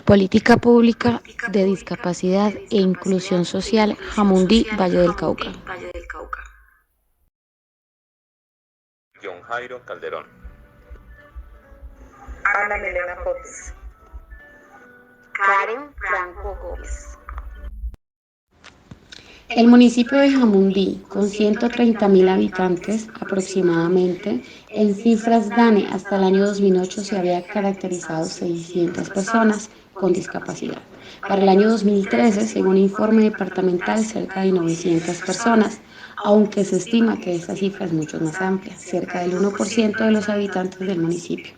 Política Pública de Discapacidad e Inclusión Social, Jamundí, Valle del Cauca. John Jairo Calderón. Ana Milena Fotis. Karen Franco Gómez. El municipio de Jamundí, con 130.000 habitantes aproximadamente, en cifras DANE hasta el año 2008 se había caracterizado 600 personas con discapacidad. Para el año 2013, según informe departamental, cerca de 900 personas, aunque se estima que esta cifra es mucho más amplia, cerca del 1% de los habitantes del municipio.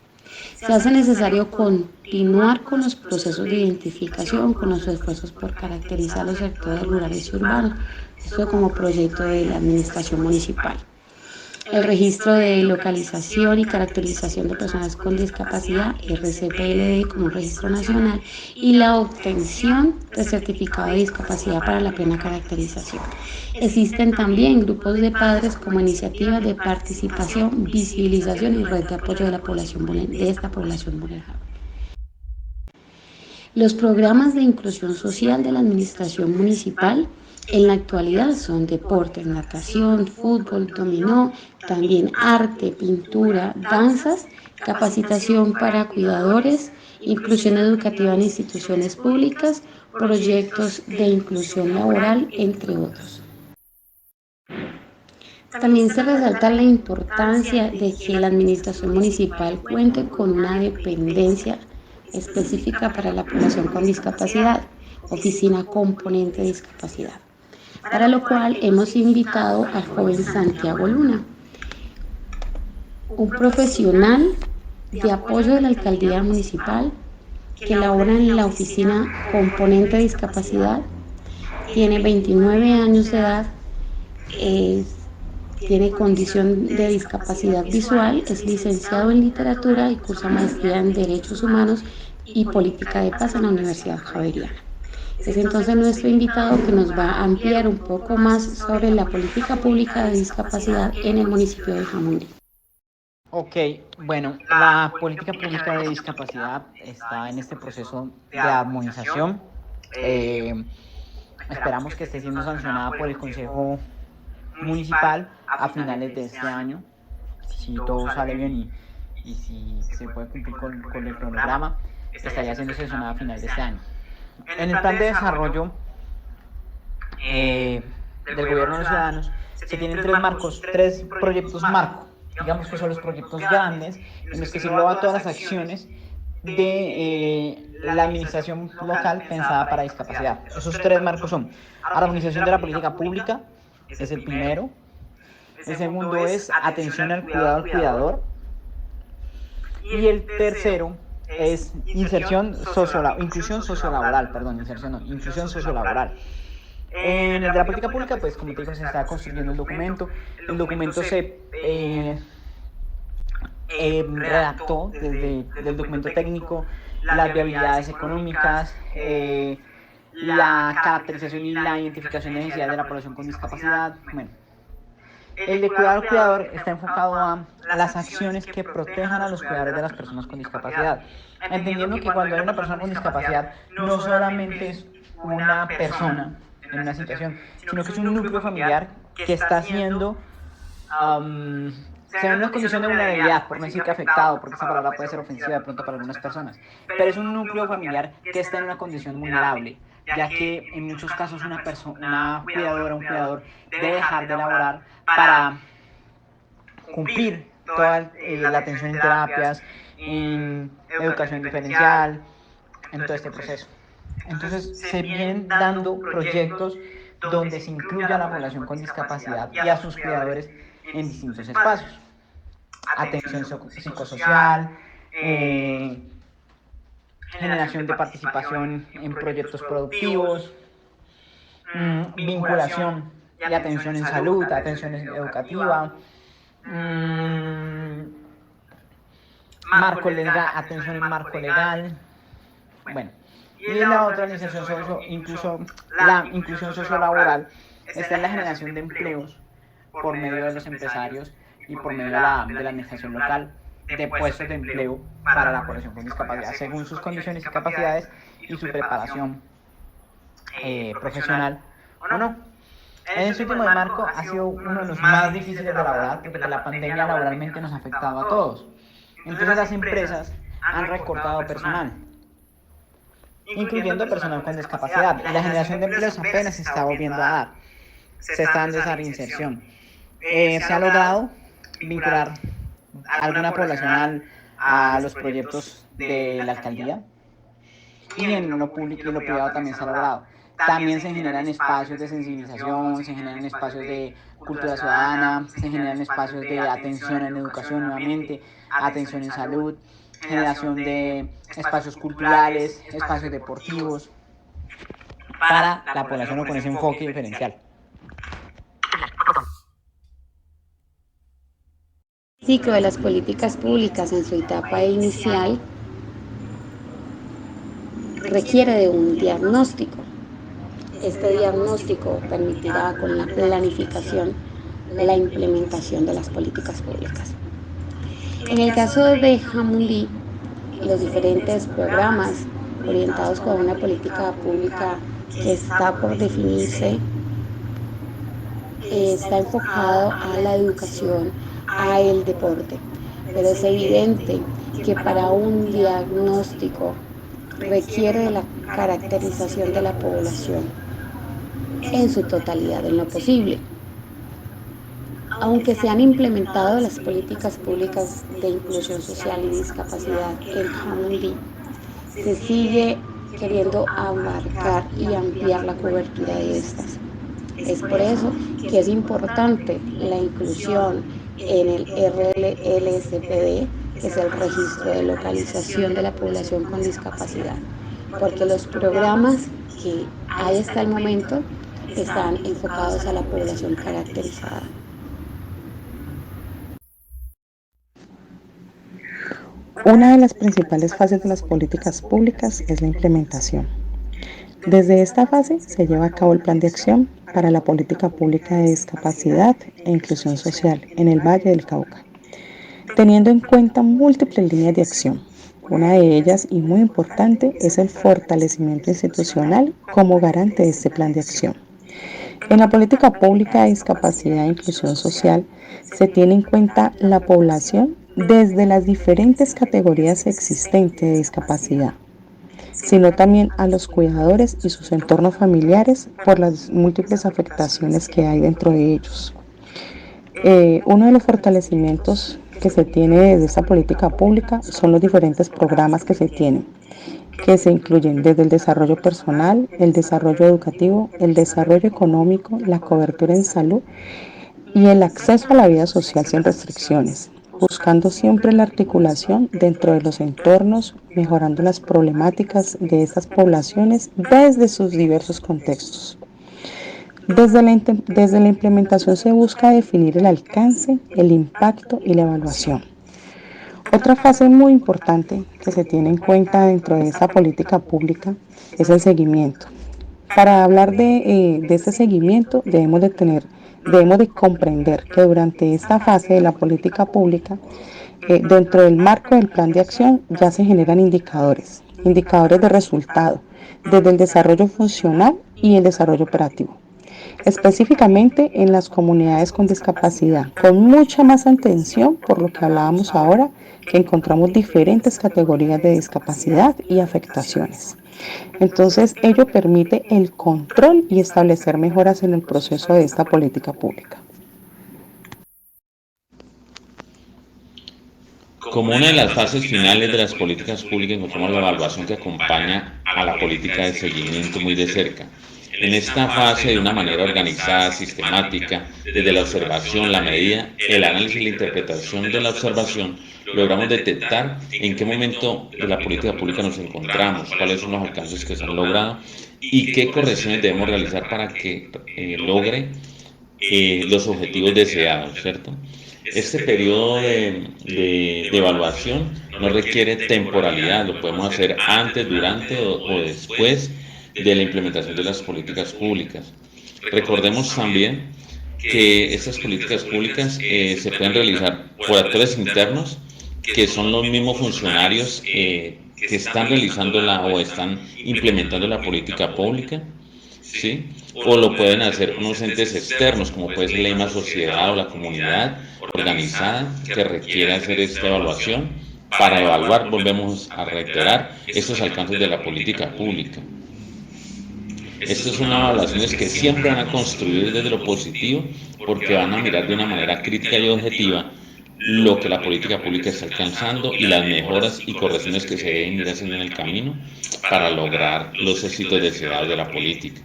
Se hace necesario continuar con los procesos de identificación, con los esfuerzos por caracterizar los sectores rurales y urbanos, esto como proyecto de la administración municipal. El registro de localización y caracterización de personas con discapacidad, RCPLD como un registro nacional, y la obtención de certificado de discapacidad para la plena caracterización. Existen también grupos de padres como iniciativas de participación, visibilización y red de apoyo de esta población vulnerable. Los programas de inclusión social de la administración municipal en la actualidad son deportes, natación, fútbol, dominó, también arte, pintura, danzas, capacitación para cuidadores, inclusión educativa en instituciones públicas, proyectos de inclusión laboral, entre otros. También se resalta la importancia de que la administración municipal cuente con una dependencia específica para la población con discapacidad, oficina componente de discapacidad, para lo cual hemos invitado al joven Santiago Luna, un profesional de apoyo de la alcaldía municipal que labora en la oficina componente de discapacidad, tiene 29 años de edad, tiene condición de discapacidad visual, es licenciado en literatura y cursa maestría en Derechos Humanos y Política de Paz en la Universidad Javeriana. Es entonces nuestro invitado que nos va a ampliar un poco más sobre la política pública de discapacidad en el municipio de Jamundí. Ok, bueno, la política pública de discapacidad está en este proceso de armonización. Esperamos que esté siendo sancionada por el Consejo Municipal a finales de este año, si todo sale bien y si se puede cumplir con el cronograma, estaría siendo sancionada a finales de este año. En el plan de desarrollo del gobierno de los ciudadanos se tienen tres proyectos marco, digamos que son los proyectos grandes en los que se engloba todas las acciones de la administración local pensada para discapacidad. Esos tres marcos son armonización de la política pública, es el primero. El segundo es atención al cuidado al cuidador. Y el tercero es inclusión sociolaboral. En el de la política pública, pues como te digo, se está construyendo el documento. El documento se redactó desde el documento técnico, las viabilidades económicas, la caracterización y la identificación de necesidades de la población con discapacidad. Bueno, el de cuidado al cuidador está enfocado a las acciones que protejan a los cuidadores de las personas con discapacidad, entendiendo que cuando hay una persona con discapacidad no solamente es una persona en una situación, sino que es un núcleo familiar que está siendo se ve en una condición de vulnerabilidad, por no decir que afectado, porque esa palabra puede ser ofensiva de pronto para algunas personas, pero es un núcleo familiar que está en una condición vulnerable, ya que en muchos casos una cuidadora, un cuidador debe dejar de laborar para cumplir toda la atención en terapias, en educación diferencial, en todo este proceso. Entonces se vienen dando proyectos donde se incluya a la población con discapacidad y a sus cuidadores en distintos espacios. Atención psicosocial, generación de participación en proyectos productivos, vinculación y atención en salud, atención educativa, atención en marco legal, bueno. Y la otra la inclusión sociolaboral está en la generación de empleos por medio de los empresarios y por medio de la administración local de puestos de empleo para la población con discapacidad, según sus condiciones y capacidades y su preparación profesional o no. En este último marco ha sido uno de los más difíciles de elaborar porque la pandemia laboralmente nos ha afectado a todos. Entonces las empresas han recortado personal, incluyendo personal con discapacidad, y la generación de empleos apenas se está volviendo a dar, se está dando esa reinserción. Se ha logrado vincular alguna población a los proyectos de la alcaldía, y en lo público y en lo privado también se ha logrado. También se generan espacios de sensibilización, se generan espacios de cultura ciudadana, se generan espacios de atención en educación nuevamente, atención en salud, generación de espacios culturales, espacios deportivos para la población con ese enfoque diferencial. El ciclo de las políticas públicas en su etapa inicial requiere de un diagnóstico. Este diagnóstico permitirá con la planificación la implementación de las políticas públicas. En el caso de Jamundí, los diferentes programas orientados con una política pública que está por definirse está enfocado a la educación, a el deporte, pero es evidente que para un diagnóstico requiere de la caracterización de la población en su totalidad, en lo posible. Aunque se han implementado las políticas públicas de inclusión social y discapacidad en Jamundí, se sigue queriendo abarcar y ampliar la cobertura de estas. Es por eso que es importante la inclusión en el RLSPD, que es el registro de localización de la población con discapacidad, porque los programas que hay hasta el momento están enfocados a la población caracterizada. Una de las principales fases de las políticas públicas es la implementación. Desde esta fase se lleva a cabo el Plan de Acción para la Política Pública de Discapacidad e Inclusión Social en el Valle del Cauca, teniendo en cuenta múltiples líneas de acción. Una de ellas, y muy importante, es el fortalecimiento institucional como garante de este plan de acción. En la política pública de discapacidad e inclusión social se tiene en cuenta la población desde las diferentes categorías existentes de discapacidad, sino también a los cuidadores y sus entornos familiares por las múltiples afectaciones que hay dentro de ellos. Uno de los fortalecimientos que se tiene desde esta política pública son los diferentes programas que se tienen, que se incluyen desde el desarrollo personal, el desarrollo educativo, el desarrollo económico, la cobertura en salud y el acceso a la vida social sin restricciones, buscando siempre la articulación dentro de los entornos, mejorando las problemáticas de estas poblaciones desde sus diversos contextos. Desde la implementación se busca definir el alcance, el impacto y la evaluación. Otra fase muy importante que se tiene en cuenta dentro de esta política pública es el seguimiento. Para hablar de este seguimiento debemos de comprender que durante esta fase de la política pública, dentro del marco del plan de acción ya se generan indicadores de resultado, desde el desarrollo funcional y el desarrollo operativo, específicamente en las comunidades con discapacidad, con mucha más atención por lo que hablábamos ahora, que encontramos diferentes categorías de discapacidad y afectaciones. Entonces, ello permite el control y establecer mejoras en el proceso de esta política pública. Como una de las fases finales de las políticas públicas encontramos la evaluación que acompaña a la política de seguimiento muy de cerca. En esta fase, de una manera organizada, sistemática, desde la observación, la medida, el análisis y la interpretación de la observación, logramos detectar en qué momento de la política pública nos encontramos, cuáles son los alcances que se han logrado y qué correcciones debemos realizar para que logre los objetivos deseados, ¿cierto? Este periodo de evaluación no requiere temporalidad, lo podemos hacer antes, durante o después de la implementación de las políticas públicas. Recordemos también que estas políticas públicas se pueden realizar por actores internos que son los mismos funcionarios que están realizando o están implementando la política pública, ¿sí? O lo pueden hacer unos entes externos, como puede ser la misma sociedad o la comunidad organizada que requiere hacer esta evaluación para evaluar, volvemos a reiterar, estos alcances de la política pública. Estas son evaluaciones que siempre van a construir desde lo positivo porque van a mirar de una manera crítica y objetiva lo que la política pública está alcanzando y las mejoras y correcciones que se deben ir haciendo en el camino para lograr los éxitos deseados de la política.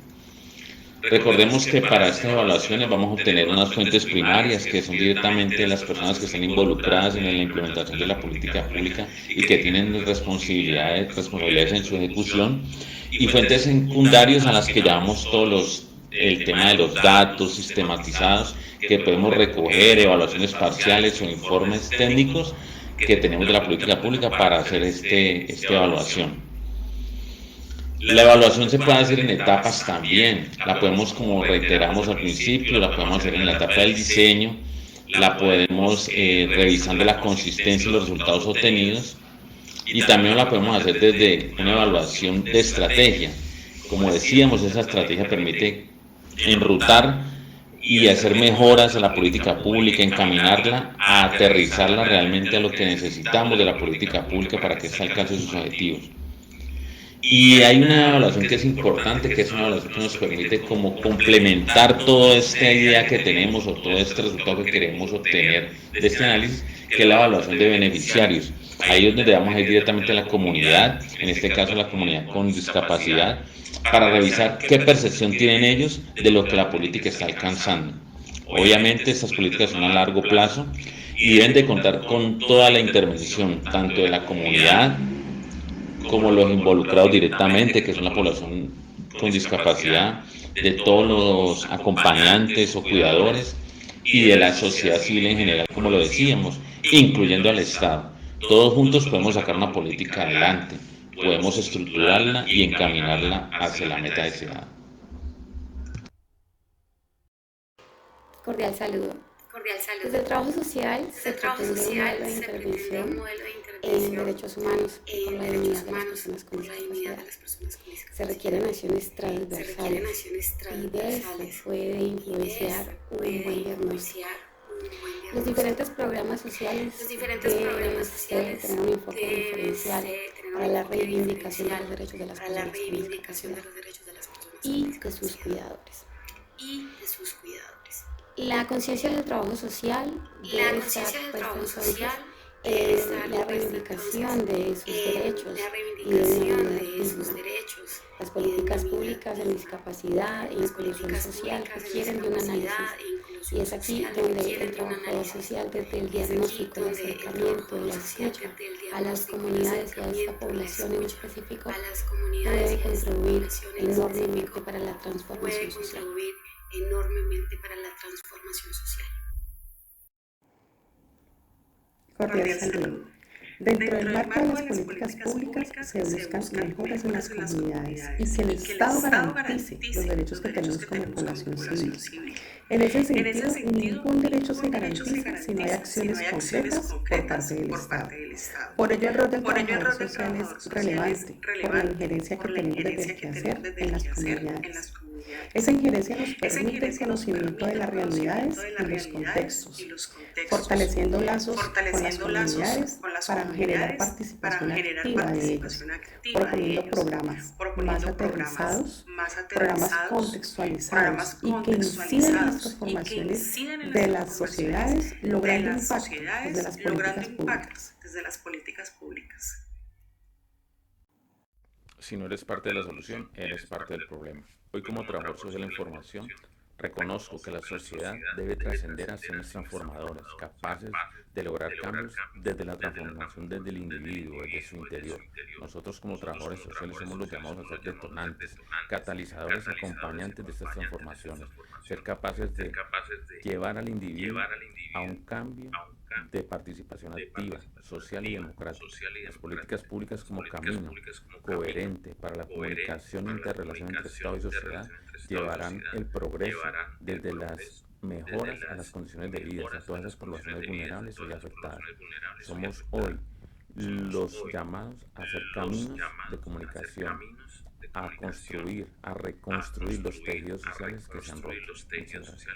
Recordemos que para estas evaluaciones vamos a obtener unas fuentes primarias que son directamente las personas que están involucradas en la implementación de la política pública y que tienen responsabilidades en su ejecución, y fuentes secundarias a las que llamamos el tema de los datos sistematizados que podemos recoger, evaluaciones parciales o informes técnicos que tenemos de la política pública para hacer esta evaluación. La evaluación se puede hacer en etapas también, la podemos, como reiteramos al principio, la podemos hacer en la etapa del diseño, la podemos revisando la consistencia y los resultados obtenidos, y también la podemos hacer desde una evaluación de estrategia. Como decíamos, esa estrategia permite enrutar y hacer mejoras a la política pública, encaminarla, a aterrizarla realmente a lo que necesitamos de la política pública para que se alcance sus objetivos. Y hay una evaluación que es importante, que es una evaluación que nos permite como complementar toda esta idea que tenemos o todo este resultado que queremos obtener de este análisis, que es la evaluación de beneficiarios. Ahí es donde vamos a ir directamente a la comunidad, en este caso la comunidad con discapacidad, para revisar qué percepción tienen ellos de lo que la política está alcanzando. Obviamente estas políticas son a largo plazo y deben de contar con toda la intervención, tanto de la comunidad, como los involucrados directamente, que son la población con discapacidad, de todos los acompañantes o cuidadores y de la sociedad civil en general, como lo decíamos, incluyendo al Estado. Todos juntos podemos sacar una política adelante, podemos estructurarla y encaminarla hacia la meta deseada. Cordial saludo. Desde el trabajo social se propone un modelo de intervención en derechos humanos y por la dignidad de las personas con discapacidad. Se requieren acciones transversales y de esto puede influenciar un buen diagnóstico. Los diferentes programas sociales deben tener un enfoque diferencial para la reivindicación de los derechos de las personas con discapacidad y de sus cuidadores. La conciencia del trabajo social debe estar puesta entonces en la reivindicación de sus derechos y de una digna. Las políticas públicas en discapacidad e inclusión social requieren de un análisis y es aquí donde el trabajador social desde el diagnóstico, el acercamiento, la escucha a las comunidades y a esta población en específico puede contribuir enormemente para la transformación social. Cordial saludo. Dentro del marco de las políticas públicas se buscan mejoras en las comunidades y que el Estado garantice los derechos que tenemos como población civil. En ese sentido, ningún derecho se garantiza si no hay acciones concretas por parte del Estado. Por ello, el rol del trabajador social es relevante por la injerencia que tenemos desde el quehacer en las comunidades. Esa injerencia nos permite el conocimiento de las realidades y los contextos, fortaleciendo lazos con las comunidades para generar participación activa de ellos, proponiendo programas más aterrizados, programas contextualizados y que inciden en las transformaciones de las sociedades, logrando impacto desde las políticas públicas. Si no eres parte de la solución, eres parte del problema. Hoy, como trabajador social de la información, reconozco que la sociedad debe trascender a acciones transformadoras, capaces de lograr cambios desde la transformación desde el individuo, desde su interior. Nosotros, como trabajadores sociales, somos los llamados a ser detonantes, catalizadores, acompañantes de estas transformaciones, ser capaces de llevar al individuo a un cambio de participación activa, social y democrática. Las políticas públicas como camino coherente para la comunicación e interrelación entre Estado y sociedad llevarán el progreso desde las mejoras a las condiciones de vida, a todas esas poblaciones vulnerables y afectadas. Somos hoy los llamados a hacer caminos de comunicación, a construir, a reconstruir los tejidos sociales que se han roto. Muchas gracias.